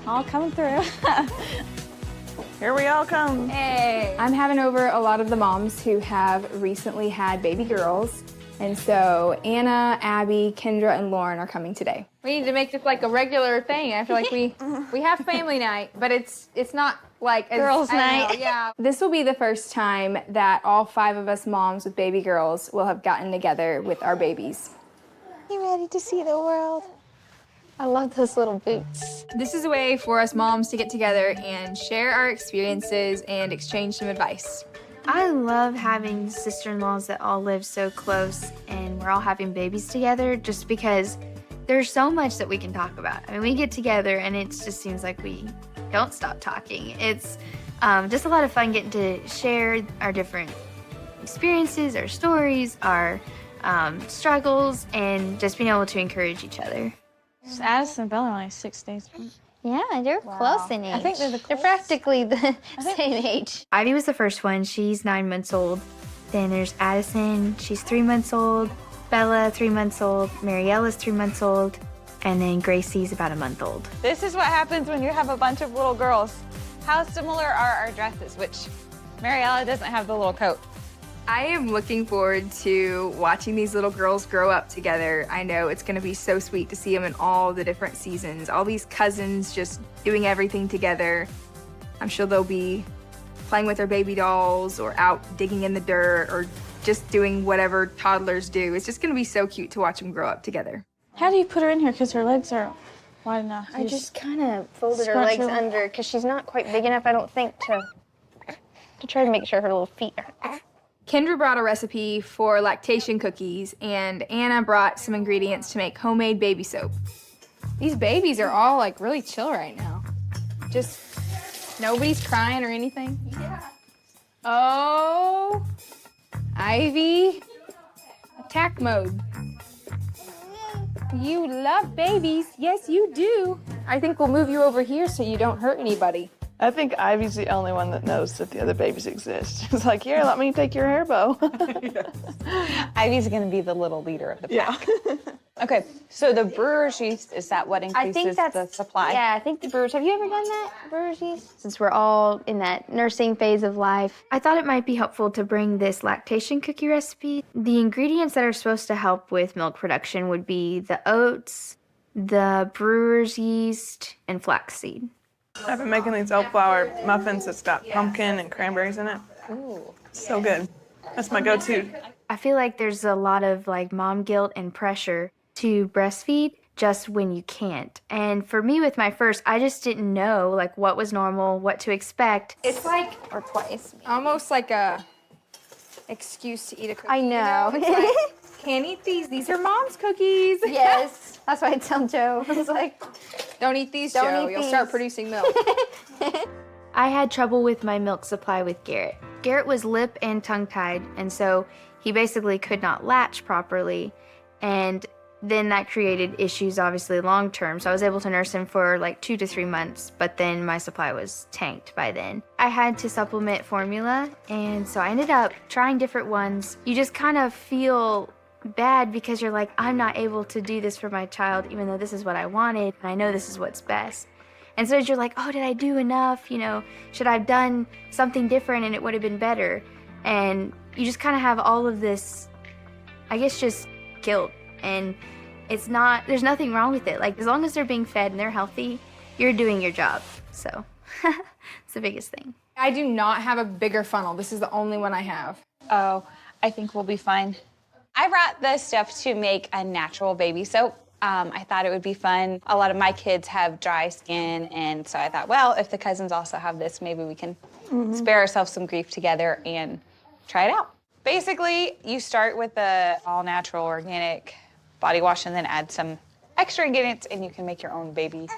All coming through. Here we all come. Hey. I'm having over a lot of the moms who have recently had baby girls. And so Anna, Abby, Kendra, and Lauren are coming today. We need to make this like a regular thing. I feel like we have family night, but it's not like Girls' night. Yeah. This will be the first time that all 5 of us moms with baby girls will have gotten together with our babies. You ready to see the world? I love those little boots. This is a way for us moms to get together and share our experiences and exchange some advice. I love having sister-in-laws that all live so close and we're all having babies together just because there's so much that we can talk about. I mean, we get together and it just seems like we don't stop talking. It's just a lot of fun getting to share our different experiences, our stories, our struggles, and just being able to encourage each other. Addison and Bella are only 6 days. Yeah, they're close in age. I think they're They're practically the same age. Ivy was the first one. She's 9 months old. Then there's Addison. She's 3 months old. Bella, 3 months old. Mariella's 3 months old. And then Gracie's about a month old. This is what happens when you have a bunch of little girls. How similar are our dresses, which Mariella doesn't have the little coat. I am looking forward to watching these little girls grow up together. I know it's going to be so sweet to see them in all the different seasons, all these cousins just doing everything together. I'm sure they'll be playing with their baby dolls or out digging in the dirt or just doing whatever toddlers do. It's just going to be so cute to watch them grow up together. How do you put her in here? Because her legs are wide enough. I just kind of folded her scrunch legs her- under because she's not quite big enough, I don't think, to try to make sure her little feet are. Kendra brought a recipe for lactation cookies, and Anna brought some ingredients to make homemade baby soap. These babies are all like really chill right now. Just nobody's crying or anything. Yeah. Oh, Ivy, attack mode. You love babies. Yes, you do. I think we'll move you over here so you don't hurt anybody. I think Ivy's the only one that knows that the other babies exist. It's like, here, let me take your hair bow. Ivy's going to be the little leader of the pack. Okay, so the brewer's yeast, is that what increases the supply? Yeah, I think the brewers. Have you ever done that, brewer's yeast? Since we're all in that nursing phase of life. I thought it might be helpful to bring this lactation cookie recipe. The ingredients that are supposed to help with milk production would be the oats, the brewer's yeast, and flaxseed. I've been making these oat flour muffins that's got pumpkin and cranberries in it. Ooh. So good. That's my go-to. I feel like there's a lot of like mom guilt and pressure to breastfeed just when you can't. And for me with my first, I just didn't know like what was normal, what to expect. It's like Or twice. almost like a excuse to eat a cookie. I know. You know? It's like, can't eat these. These are mom's cookies. Yes. That's why I tell Joe. I was like, Don't eat these, Don't Joe. eat You'll start these. producing milk. I had trouble with my milk supply with Garrett. Garrett was lip and tongue-tied, and so he basically could not latch properly. And then that created issues, obviously, long-term. So I was able to nurse him for like 2 to 3 months, but then my supply was tanked by then. I had to supplement formula, and so I ended up trying different ones. You just kind of feel bad because you're like, I'm not able to do this for my child, even though this is what I wanted, and I know this is what's best. And so you're like, oh, did I do enough? You know, should I have done something different and it would have been better? And you just kind of have all of this, I guess, just guilt. And it's not, there's nothing wrong with it. Like, as long as they're being fed and they're healthy, you're doing your job. So it's the biggest thing. I do not have a bigger funnel. This is the only one I have. Oh, I think we'll be fine. I brought the stuff to make a natural baby soap. I thought it would be fun. A lot of my kids have dry skin, and so I thought, well, if the cousins also have this, maybe we can spare ourselves some grief together and try it out. Basically, you start with the all-natural organic body wash and then add some extra ingredients, and you can make your own baby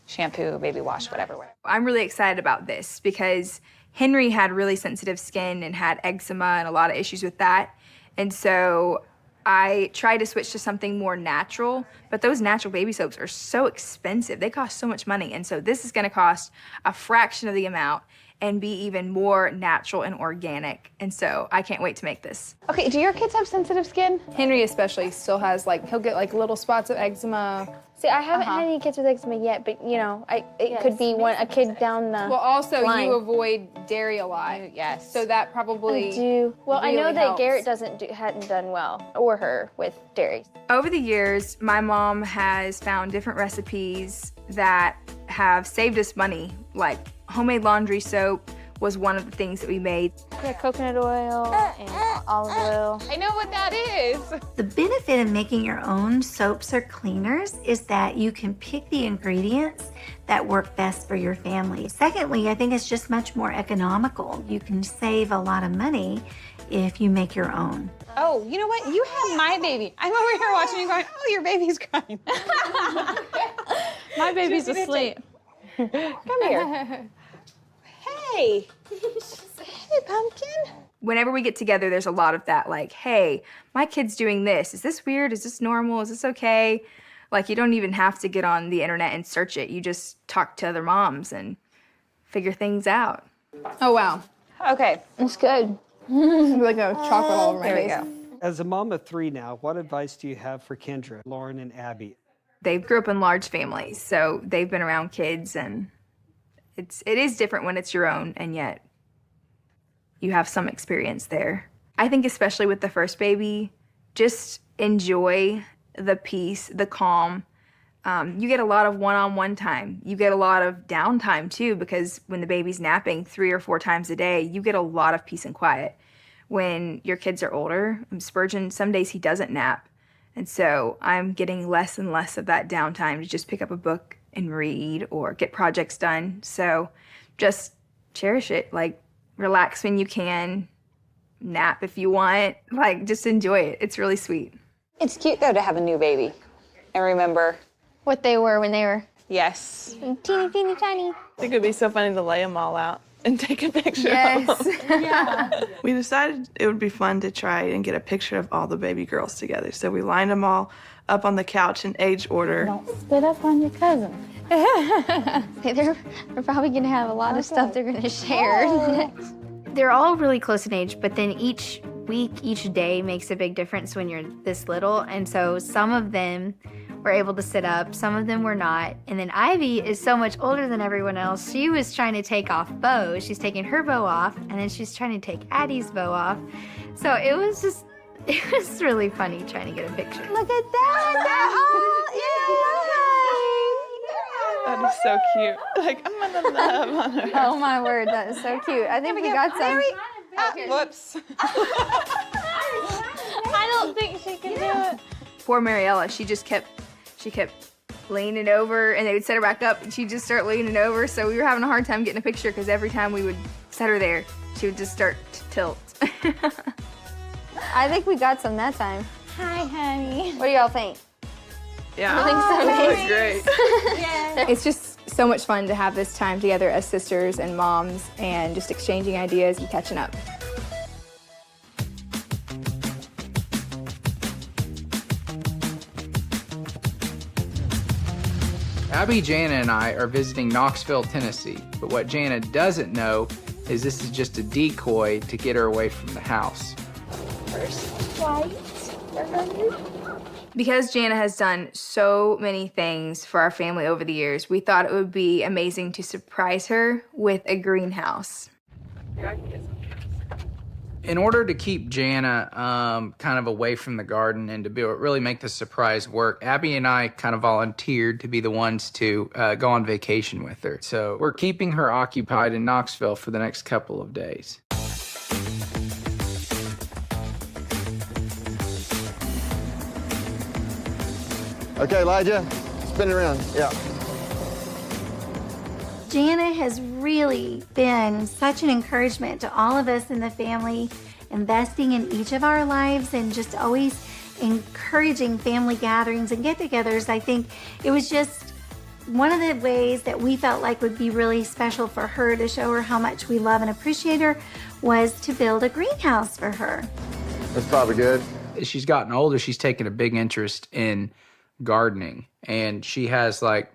shampoo, baby wash, whatever. I'm really excited about this because Henry had really sensitive skin and had eczema and a lot of issues with that. And so I tried to switch to something more natural, but those natural baby soaps are so expensive. They cost so much money. And so this is gonna cost a fraction of the amount. and be even more natural and organic. And so I can't wait to make this. Okay, do your kids have sensitive skin? Henry especially still has he'll get little spots of eczema. See, I haven't had any kids with eczema yet, but you know, it could be a kid down the Well, also line. you avoid dairy a lot. Yes. So that probably Well, I know really that helps. Garrett hadn't done well, or her, with dairy. Over the years, my mom has found different recipes that have saved us money, like homemade laundry soap was one of the things that we made. Yeah, coconut oil and olive oil. I know what that is. The benefit of making your own soaps or cleaners is that you can pick the ingredients that work best for your family. Secondly, I think it's just much more economical. You can save a lot of money if you make your own. Oh, you know what? You have my baby. I'm over here watching you going, oh, your baby's crying. My baby's asleep. Come here. Hey. Hey, pumpkin. Whenever we get together, there's a lot of that, like, hey, my kid's doing this. Is this weird? Is this normal? Is this okay? Like, you don't even have to get on the internet and search it. You just talk to other moms and figure things out. Oh, wow. Okay. It's good. Like a chocolate all over my There we face. go. As a mom of 3 now, what advice do you have for Kendra, Lauren, and Abby? They grew up in large families, so they've been around kids, and it is different when it's your own, and yet you have some experience there. I think especially with the first baby, just enjoy the peace, the calm. You get a lot of one-on-one time. You get a lot of downtime too, because when the baby's napping 3 or 4 times a day, you get a lot of peace and quiet. When your kids are older, Spurgeon, some days he doesn't nap. And so I'm getting less and less of that downtime to just pick up a book and read or get projects done. So just cherish it. Like, relax when you can, nap if you want. Like, just enjoy it. It's really sweet. It's cute, though, to have a new baby. And remember, What they were when they were yes. teeny, teeny, tiny. I think it'd be so funny to lay them all out and take a picture of them. We decided it would be fun to try and get a picture of all the baby girls together. So we lined them all up on the couch in age order. Don't spit up on your cousin. They're probably gonna have a lot of stuff they're gonna share. They're all really close in age, but then each week, each day makes a big difference when you're this little. And so some of them were able to sit up, some of them were not. And then Ivy is so much older than everyone else. She was trying to take off Bo. She's taking her bow off, and then she's trying to take Addie's bow off. So it was really funny trying to get a picture. Look at that! That is so cute. Like, I'm gonna love on her. Oh my word, that is so cute. I think we got some. Whoops. I don't think she can do it. Poor Mariella, she kept leaning over, and they would set her back up, and she'd just start leaning over. So we were having a hard time getting a picture because every time we would set her there, she would just start to tilt. I think we got some that time. Hi, honey. What do y'all think? Yeah. I think so. That was great. It's just so much fun to have this time together as sisters and moms and just exchanging ideas and catching up. Abby, Jana, and I are visiting Knoxville, Tennessee, but what Jana doesn't know is this is just a decoy to get her away from the house. Because Jana has done so many things for our family over the years, we thought it would be amazing to surprise her with a greenhouse. In order to keep Jana kind of away from the garden and to really make the surprise work, Abby and I kind of volunteered to be the ones to go on vacation with her. So we're keeping her occupied in Knoxville for the next couple of days. Okay, Elijah, spin it around. Yeah. Jana has really been such an encouragement to all of us in the family, investing in each of our lives and just always encouraging family gatherings and get-togethers. I think it was just one of the ways that we felt like would be really special for her to show her how much we love and appreciate her was to build a greenhouse for her. That's probably good. As she's gotten older, she's taken a big interest in gardening, and she has, like,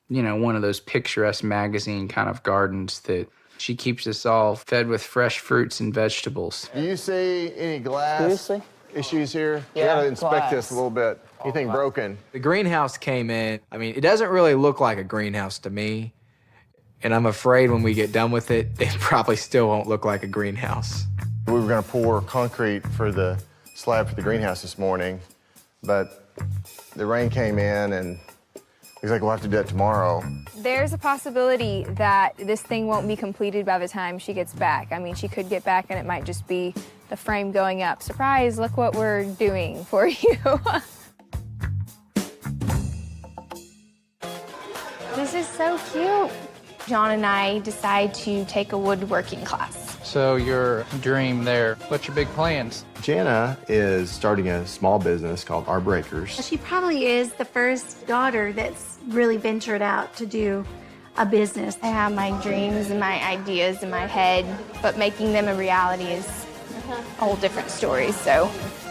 you know, one of those picturesque magazine kind of gardens that She keeps us all fed with fresh fruits and vegetables. Do you see any glass issues here? We gotta inspect this a little bit. Anything broken? The greenhouse came in. I mean, it doesn't really look like a greenhouse to me. And I'm afraid when we get done with it, it probably still won't look like a greenhouse. We were gonna pour concrete for the slab for the greenhouse this morning, but the rain came in and looks like we'll have to do that tomorrow. There's a possibility that this thing won't be completed by the time she gets back. I mean, she could get back and it might just be the frame going up. Surprise, look what we're doing for you. This is so cute. John and I decide to take a woodworking class. So your dream there, what's your big plans? Jana is starting a small business called Our Breakers. She probably is the first daughter that's really ventured out to do a business. I have my dreams and my ideas in my head, but making them a reality is a whole different story. So